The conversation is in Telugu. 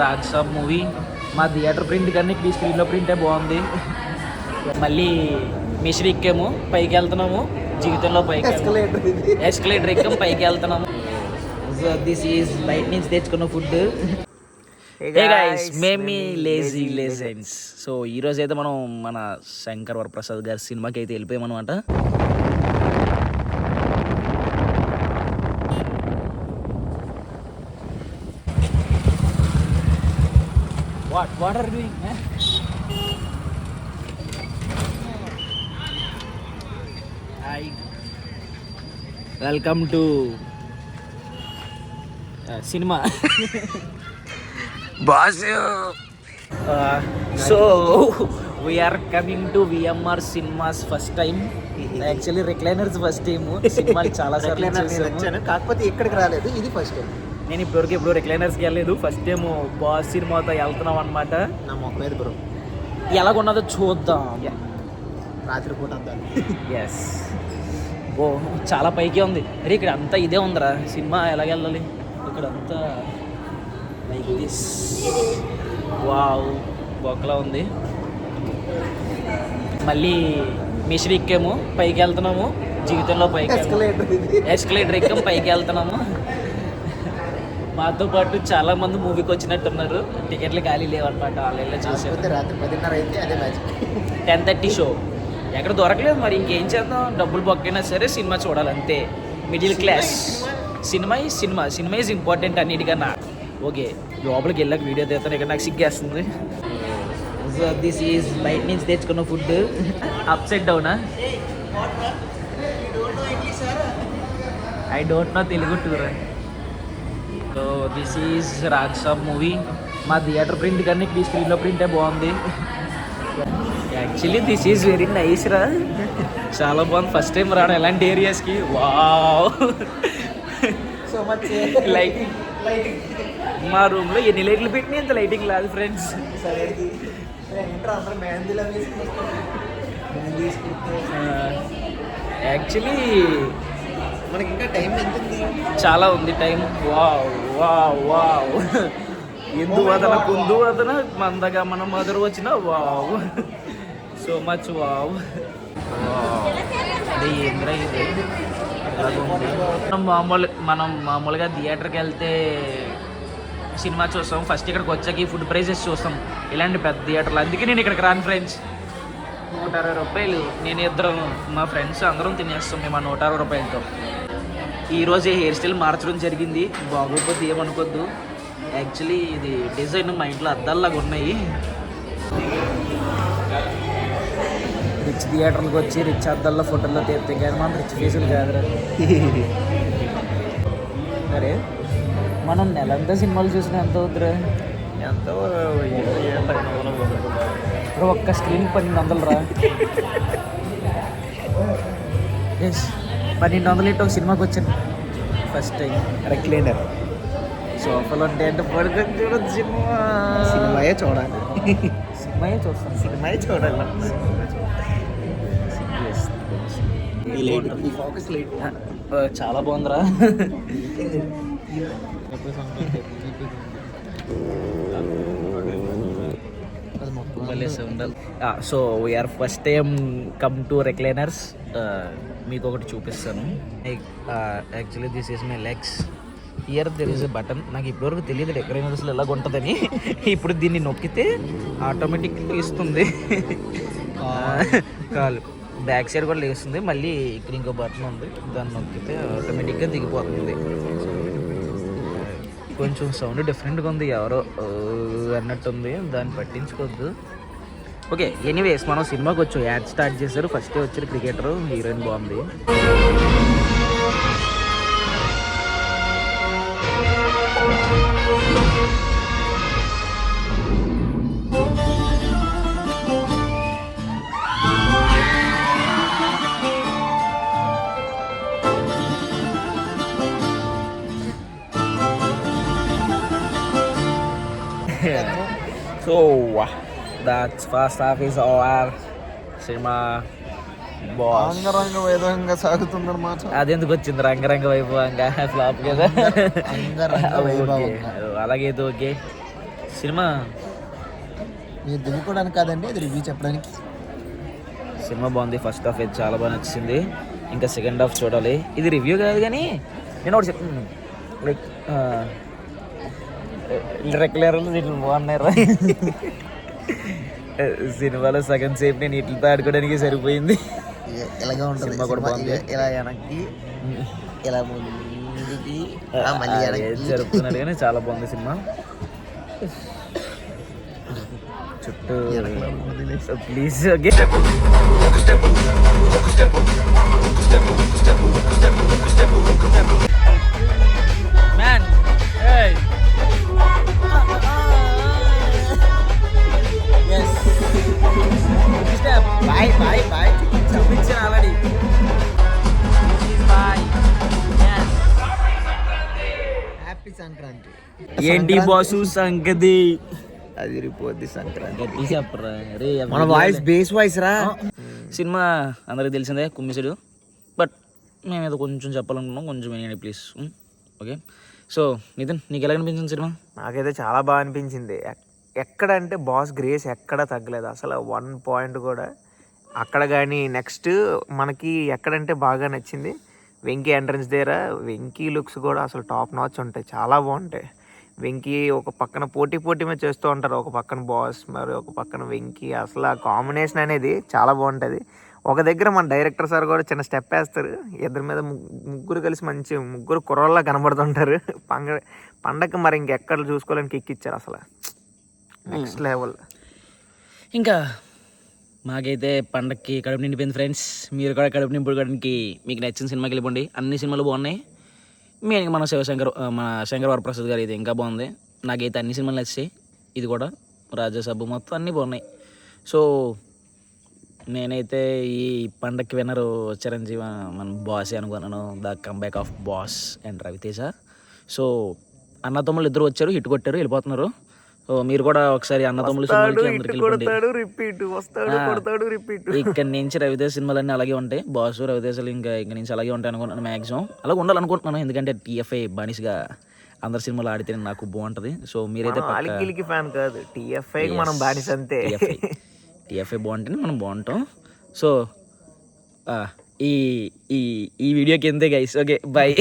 రాజ్సాబ్ మూవీ. మా థియేటర్ ప్రింట్ కన్నా ఇక్కడ స్క్రీన్లో ప్రింటే బాగుంది. మళ్ళీ మిషన్ ఎక్కాము, పైకి వెళ్తున్నాము. జీవితంలో పైకి ఎస్కలేటర్ ఎక్కాం, పైకి వెళ్తున్నాము. సో దిస్ ఈజ్ బయట నుంచి తెచ్చుకున్న ఫుడ్. మేము లేజీ లెజెండ్స్. సో ఈరోజు అయితే మనం మన శంకర్ వరప్రసాద్ గారి సినిమాకి అయితే వెళ్ళిపోయాం అనమాట. What are you doing? Hi. Welcome to cinema. Boss. So we are coming to VMR cinemas first time. Actually recliners first time. Cinema చాలా సార్లు చూసాను, కాకపోతే ఇక్కడికి రాలేదు. ఇది ఫస్ట్ టైం. నేను ఇప్పటివరకు ఎప్పుడు రిక్లైనర్స్కి వెళ్ళలేదు. ఫస్ట్ టైం బాస్ సినిమాతో వెళ్తున్నాం అనమాట. నా మొక్క మీద బ్రో ఎలాగున్నదో చూద్దాం. రాత్రిపూట అందాలి. ఎస్. ఓ చాలా పైకే ఉంది. అరే ఇక్కడ అంతా ఇదే ఉందిరా. సినిమా ఎలాగ వెళ్ళాలి? ఇక్కడ అంతా లైక్ దిస్. వావ్, బొక్కలా ఉంది. మళ్ళీ మిషన్ ఎక్కాము, పైకి వెళ్తున్నాము. జీవితంలో పైకి ఎస్కలేటర్ ఎక్కాము, పైకి వెళ్తున్నాము. మాతో పాటు చాలా మంది మూవీకి వచ్చినట్టున్నారు. టికెట్లు ఖాళీ లేవన్నమాట. వాళ్ళు చూసారు. రాత్రి 10:30 అయితే అదే మ్యాచ్. 10:30 షో. ఎక్కడ దొరకలేదు. మరి ఇంకేం చేద్దాం, డబ్బులు బొక్కైనా సరే సినిమా చూడాలి అంతే. Middle class. Cinema is important అన్నిటికన్నా. ఓకే, లోపలికి వెళ్ళాక వీడియో తీస్తాను. ఇక్కడ నాకు సిగ్గేస్తుంది. సో దిస్ ఈజ్ బయట నుంచి తెచ్చుకున్న ఫుడ్. అప్ సైడ్ డౌనా? I don't know Telugu tour. So this is Rajsaab movie. మా థియేటర్ ప్రింట్ కన్నా ఇక్కడ స్క్రీన్లో ప్రింటే బాగుంది. Actually this is very nice రా. చాలా బాగుంది. ఫస్ట్ టైం రావడం ఎలాంటి ఏరియాస్కి. Wow, so much lighting. మా రూమ్లో ఎన్ని లైట్లు పెట్టినా ఇంత లైటింగ్ లేదు ఫ్రెండ్స్. యాక్చువల్లీ మనకి ఇంకా టైం ఎంత ఉంది? చాలా ఉంది టైం. Wow wow wow. ఎందు వదన కుందు వదన మందగా మన మదరు వచ్చిన. Wow, so much wow. ఏంద్రా ఇది? మనం మామూలుగా థియేటర్కి వెళ్తే సినిమా చూస్తాం. ఫస్ట్ ఇక్కడికి వచ్చాక ఈ ఫుడ్ ప్రైసెస్ చూస్తాం, ఇలాంటి పెద్ద థియేటర్లు. అందుకే నేను ఇక్కడికి రాను ఫ్రెండ్స్. 160 రూపాయలు. నేను ఇద్దరం మా ఫ్రెండ్స్ అందరం తినేస్తాం మేము 160 రూపాయలతో. ఈరోజు హెయిర్ స్టైల్ మార్చడం జరిగింది. బాగోపోతే ఏమనుకోద్దు. యాక్చువల్లీ ఇది డిజైన్ మా ఇంట్లో అద్దాల్లాగా ఉన్నాయి. రిచ్ థియేటర్లకు వచ్చి రిచ్ అద్దాల్లో ఫోటోల్లో తీస్తే కానీ మనం రిచ్ ఫేసులు కాదురా. సరే, మనం నెలంతా సినిమాలు చూసిన ఎంత అవుతురా? ఎంతో ఒక్క స్క్రీన్ 1200 రా. ఎస్, 1200 ఇటు ఒక సినిమాకి వచ్చాను ఫస్ట్ టైం. రెక్లైనర్ సోఫాలు ఉంటాయి అంటే పడుకొని చూడదు. సినిమాయే చూడాలి. సినిమాయే చూస్తాను. సినిమాయే చూడాలి. చాలా బాగుందిరా. So we are first time come to recliners. మీకు ఒకటి చూపిస్తాను. Actually this is my legs. Here there is a button. నాకు ఇప్పటివరకు తెలియదు రెక్లైనర్స్లో ఎలాగ ఉంటుందని. ఇప్పుడు దీన్ని నొక్కితే ఆటోమేటిక్గా ఇస్తుంది. కాలు బ్యాక్ సైడ్ కూడా లేస్తుంది. మళ్ళీ ఇక్కడ ఇంకో బటన్ ఉంది, దాన్ని నొక్కితే ఆటోమేటిక్గా దిగిపోతుంది. కొంచెం సౌండ్ డిఫరెంట్గా ఉంది, ఎవరో అన్నట్టుంది. దాన్ని పట్టించుకోవద్దు. ఓకే, ఎనీవేస్ మనం సినిమాకి వచ్చాం. యాడ్ స్టార్ట్ చేశారు. ఫస్టే వచ్చారు క్రికెటరు, హీరోయిన్ బాగుంది. So that's first half is over. Cinema అంగరంగ వైభవంగా సాగుతుందన్నమాట. అదెందుకు వచ్చింది రంగరంగ వైభవంగా? ఫ్లాప్ కదా. అంగరంగ వైభవంగా. అలాగే ఓకే. సినిమా మీరు దుమ్ముకోవడానికి కాదండి, అది రివ్యూ చెప్పడానికి. సినిమా బాగుంది. ఫస్ట్ హాఫ్ అయితే చాలా బాగా నచ్చింది. ఇంకా సెకండ్ హాఫ్ చూడాలి. ఇది రివ్యూ కాదు కానీ నేను ఒకటి చెప్తాను. లైక్ రెగ్యులర్లు వీటిని బాగున్నారు. సినిమాలో సగం సేపు నేను ఇట్లతో ఆడుకోవడానికి సరిపోయింది. ఇలాగే ఉంటుంది సినిమా కూడా బాగుంది. ఇలా వెనక్కి ఇలా ముందుకి మళ్ళీ జరుపుతున్నాడు కానీ చాలా బాగుంది సినిమా. చుట్టూ please okay man bye bye bye చూపించాను ఆల్రెడీ. హ్యాపీ సంక్రాంతి. ఏంటి బాసు సంగతి అది రిపోద్ది సంక్రాంతి. చెప్పరా రే. మన వాయిస్ బేస్ వాయిస్ రా. సినిమా అందరికి తెలిసిందే, కుమ్మిసుడు. బట్ మేము ఏదో కొంచెం చెప్పాలనుకున్నాం, కొంచెం వినండి ప్లీజ్. ఓకే, సో నితిన్ నీకు ఎలా అనిపించింది సినిమా? నాకైతే చాలా బాగా అనిపించింది. ఎక్కడంటే బాస్ గ్రేస్ ఎక్కడ తగ్గలేదు అసలు 1 పాయింట్ కూడా. అక్కడ కానీ నెక్స్ట్ మనకి ఎక్కడంటే బాగా నచ్చింది వెంకీ ఎంట్రన్స్ దగ్గర. వెంకీ లుక్స్ కూడా అసలు టాప్ నాచ్ ఉంటాయి, చాలా బాగుంటాయి. వెంకీ ఒక పక్కన పోటీ మీద చేస్తూ ఉంటారు, ఒక పక్కన బాస్ మరి ఒక పక్కన వెంకీ. అసలు ఆ కాంబినేషన్ అనేది చాలా బాగుంటుంది. ఒక దగ్గర మన డైరెక్టర్ సార్ కూడా చిన్న స్టెప్ వేస్తారు, ఇద్దరి మీద ముగ్గురు కలిసి మంచి ముగ్గురు కుర్రల్లా కనబడుతుంటారు. పండగ మరి ఇంకెక్కడ చూసుకోవాలని ఎక్కిచ్చారు అసలు నెక్స్ట్ లెవెల్. ఇంకా మాకైతే పండక్కి కడుపు నిండిపోయింది ఫ్రెండ్స్. మీరు కూడా కడుపు నింపుకోవడానికి మీకు నచ్చిన సినిమాకి వెళ్ళిపోండి. అన్ని సినిమాలు బాగున్నాయి. మెయిన్గా మన శంకర్ వరప్రసాద్ గారు ఇది ఇంకా బాగుంది. నాకైతే అన్ని సినిమాలు నచ్చాయి. ఇది కూడా రాజాసాబు మొత్తం అన్నీ బాగున్నాయి. సో నేనైతే ఈ పండక్కి విన్నరు చిరంజీవి మన బాస్ అనుకున్నాను. The comeback of boss and Raviteja. So అన్నతమ్ముళ్ళు ఇద్దరు వచ్చారు, హిట్ కొట్టారు, వెళ్ళిపోతున్నారు. సో మీరు కూడా ఒకసారి అన్నతమ్ముళ్ళు సినిమాలకి అందరికి ఇక్కడ నుంచి రవితేజ సినిమాలన్నీ అలాగే ఉంటాయి. బాసు రవితేజలు ఇంకా నుంచి అలాగే ఉంటాయి అనుకుంటున్నాను. మ్యాక్సిమం అలా ఉండాలనుకుంటున్నాను. ఎందుకంటే టీఎఫ్ఐ బానిసగా అందరి సినిమాలు ఆడితే నాకు బాగుంటుంది. సో మీరైతే ఫ్యాన్ కాదు, టీఎఫ్ఐ మనం బానిస అంతే. టీఎఫ్ఐ బాగుంటేనే మనం బాగుంటాం. సో ఈ ఈ ఈ వీడియోకి ఎంతే గైస్. Okay bye.